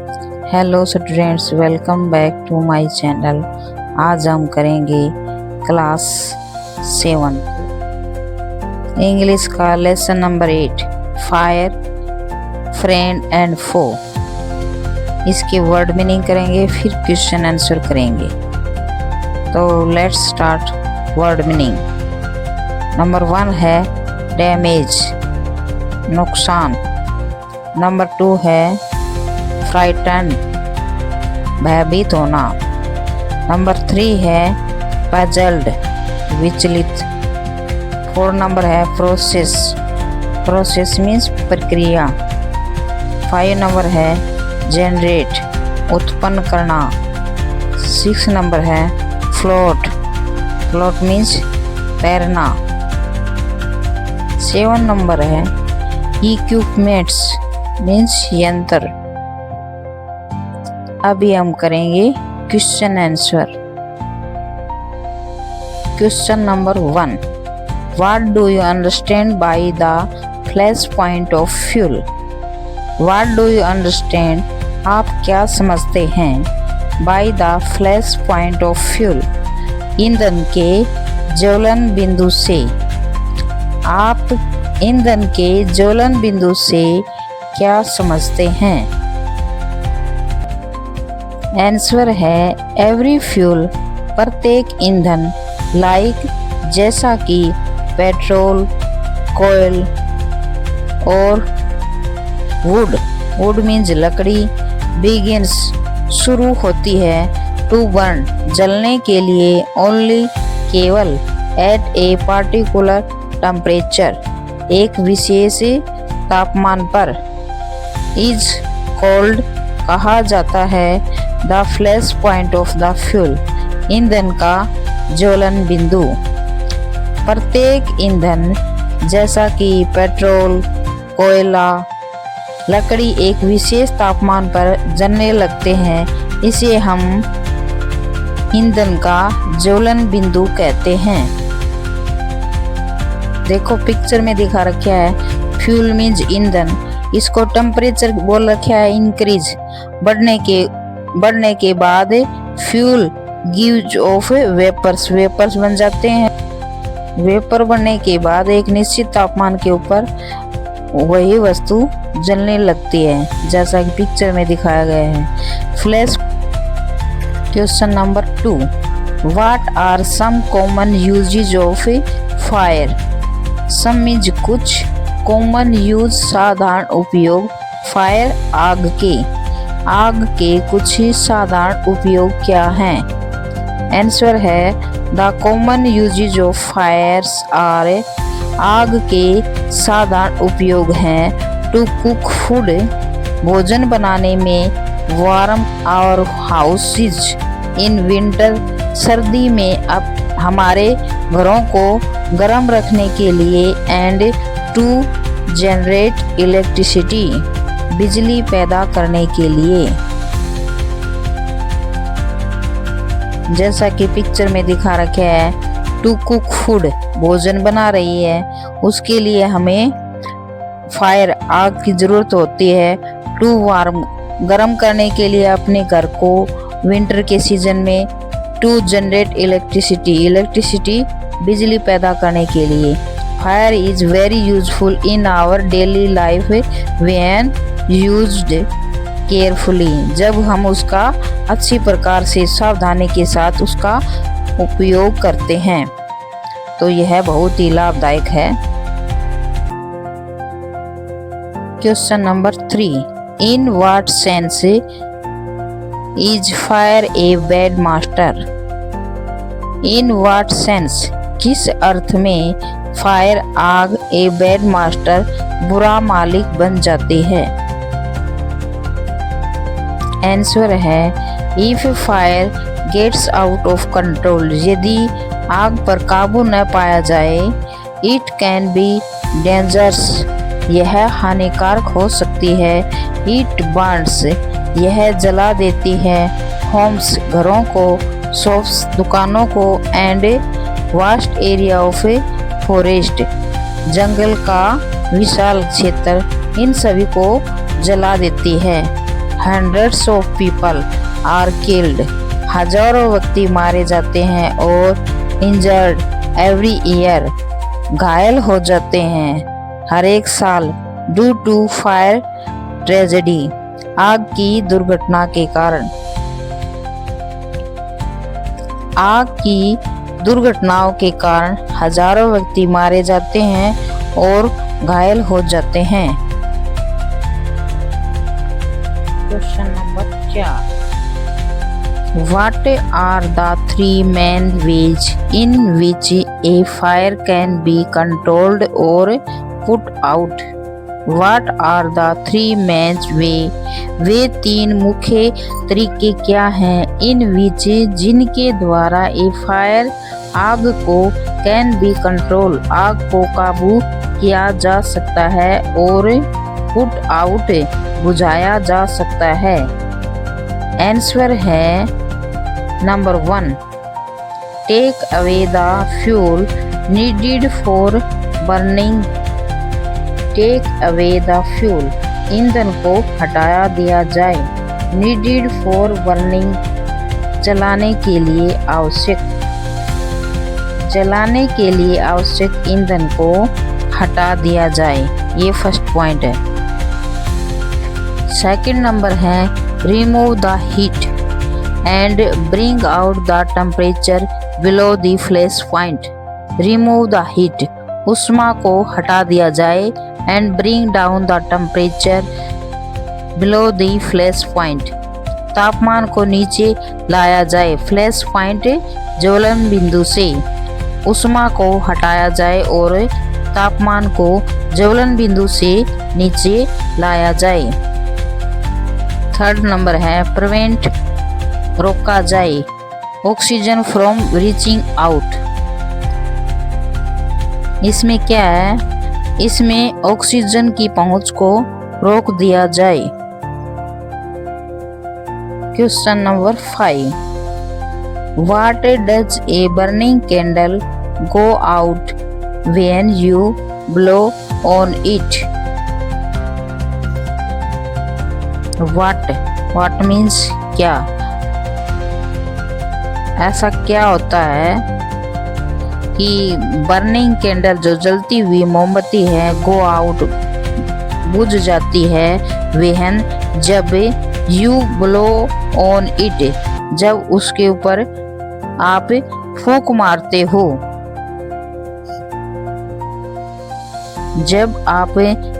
Hello students, welcome back to my channel. आज हम करेंगे क्लास 7 इंग्लिश का lesson number 8 fire, friend and foe. इसके वर्ड मीनिंग करेंगे, फिर क्वेश्चन आंसर करेंगे। तो let's start word meaning. Number 1 है डैमेज, नुकसान। नंबर 2 है फ्राइटन, भयभीत होना। नंबर 3 है पजल्ड, विचलित। 4 नंबर है प्रोसेस, प्रोसेस मीन्स प्रक्रिया। 5 नंबर है जनरेट, उत्पन्न करना। 6 नंबर है फ्लोट, फ्लोट मीन्स तैरना। 7 नंबर है इक्विपमेंट्स मीन्स यंत्र। अभी हम करेंगे question answer. Question number 1, what do you understand by the flash point of fuel? What do you understand, आप क्या समझते हैं? By the flash point of fuel, ईंधन के ज्वलन बिंदु से। आप ईंधन के ज्वलन बिंदु से क्या समझते हैं? आंसर है एवरी फ्यूल, प्रत्येक ईंधन। लाइक जैसा कि पेट्रोल, कोयल और वुड, वुड मीन्स लकड़ी। बिगिन्स शुरू होती है, टू बर्न जलने के लिए, ओनली केवल, एट ए पार्टिकुलर टेम्परेचर एक विशेष तापमान पर। इज कॉल्ड कहा जाता है the flash point of the fuel, ईंधन का ज्वलन बिंदु। प्रत्येक ईंधन जैसा कि पेट्रोल, कोयला, लकड़ी एक विशेष तापमान पर जलने लगते हैं, इसे हम ईंधन का ज्वलन बिंदु कहते हैं। देखो पिक्चर में दिखा रखा है फ्यूल मीन्स ईंधन, इसको टेम्परेचर बोल रखा है इंक्रीज, बढ़ने के बाद fuel gives off vapours, vapours बन जाते हैं। वेपर बनने के बाद एक निश्चित तापमान के ऊपर वही वस्तु जलने लगती है, जैसा कि पिक्चर में दिखाया गया है। Flash. Question number 2, what are some common uses of fire? Some means कुछ, कॉमन यूज साधारण उपयोग, फायर आग के। आग के कुछ ही साधारण उपयोग क्या हैं? आंसर है the common uses of fires are, आग के साधारण उपयोग हैं टू कुक फूड, भोजन बनाने में, warm our houses in winter, सर्दी में अब हमारे घरों को गर्म रखने के लिए, एंड टू जनरेट इलेक्ट्रिसिटी, बिजली पैदा करने के लिए। जैसा कि पिक्चर में दिखा रखा है, टू कुक फूड भोजन बना रही है, उसके लिए हमें फायर आग की जरूरत होती है। टू वार्म गर्म करने के लिए अपने घर को विंटर के सीजन में। टू जनरेट इलेक्ट्रिसिटी, इलेक्ट्रिसिटी बिजली पैदा करने के लिए। Fire is very useful in our daily life when used carefully, जब हम उसका अच्छी प्रकार से सावधानी के साथ उसका उपयोग करते हैं तो यह बहुत ही लाभदायक है। Question number 3, in what sense is fire a bad master? In what sense, किस अर्थ में फायर आग ए बैड मास्टर, बुरा मालिक बन जाती है? आंसर है if fire gets out of control, यदि आग पर काबू न पाया जाए, इट कैन बी डेंजरस, यह हानिकारक हो सकती है। इट बर्न्स, यह जला देती है। होम्स, घरों को। शॉप्स, दुकानों को। And vast area of forest, जंगल का विशाल क्षेत्र, इन सभी को जला देती है। Hundreds of people are killed, हजारों व्यक्ति मारे जाते हैं और इंजर्ड एवरी ईयर, घायल हो जाते हैं हर एक साल। ड्यू टू फायर ट्रेजेडी, आग की दुर्घटना के कारण। आग की दुर्घटनाओं के कारण हजारों व्यक्ति मारे जाते हैं और घायल हो जाते हैं। Question number 4, What are the 3 main ways in which a fire can be controlled or put out? What are the 3 main way? वे 3 मुख्य तरीके क्या हैं? In which, जिनके द्वारा a fire, आग को, can be control, आग को काबू किया जा सकता है और put out, बुझाया जा सकता है। आंसर है number 1, take away the fuel needed for burning. Take away the fuel, ईंधन को हटाया दिया जाए। नीडेड फॉर बर्निंग, जलाने के लिए आवश्यक। जलाने के लिए आवश्यक ईंधन को हटा दिया जाए। ये फर्स्ट पॉइंट है। सेकंड नंबर है remove the heat and bring out the temperature below the flash point. Remove the heat, उष्मा को हटा दिया जाए and bring down the temperature below the flash point. तापमान को नीचे लाया जाए। फ्लैश पॉइंट, ज्वलन बिंदु से उष्मा को हटाया जाए और तापमान को ज्वलन बिंदु से नीचे लाया जाए। थर्ड नंबर है प्रिवेंट, रोका जाए। ऑक्सीजन फ्रॉम रीचिंग आउट, इसमें क्या है? इसमें ऑक्सीजन की पहुंच को रोक दिया जाए। Question number 5, what does a burning candle go out when you blow on it? What means क्या? ऐसा क्या होता है कि बर्निंग कैंडल, जो जलती हुई मोमबत्ती है, गो आउट, बुझ जाती है। व्हेन, जब, यू ब्लो ऑन इट, जब उसके ऊपर आप फूंक मारते हो। जब आप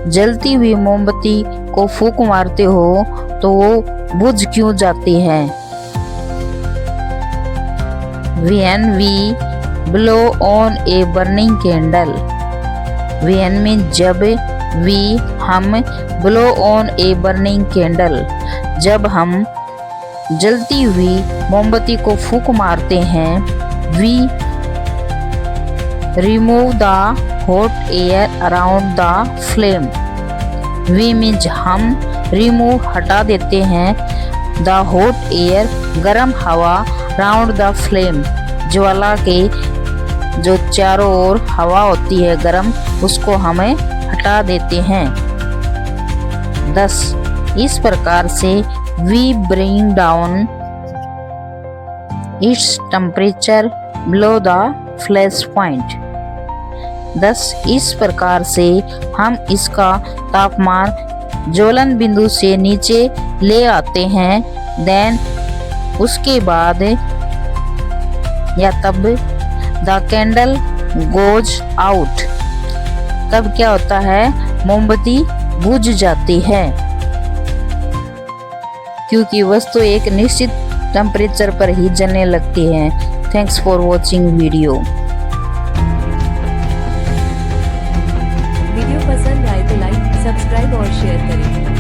जलती हुई मोमबत्ती को फूंक मारते हो तो वो बुझ क्यों जाती है? When we blow on a burning candle, when में जब, we हम, blow on a burning candle, जब हम जलती हुई मोमबत्ती को फूंक मारते हैं। we remove the hot air around the flame, we means हम, remove हटा देते हैं, the hot air गर्म हवा, राउंड द फ्लेम, ज्वाला के जो चारों ओर हवा होती है गर्म, उसको हमें हटा देते हैं। 10, इस प्रकार से we bring down its temperature below the flash point. 10, इस प्रकार से हम इसका तापमान ज्वलन बिंदु से नीचे ले आते हैं। देन, उसके बाद या तब, द कैंडल गोज आउट, तब क्या होता है? मोमबत्ती बुझ जाती है, क्योंकि वस्तु एक निश्चित टेम्परेचर पर ही जलने लगती है। Thanks for watching video. Video पसंद आए तो लाइक, सब्सक्राइब और शेयर करें।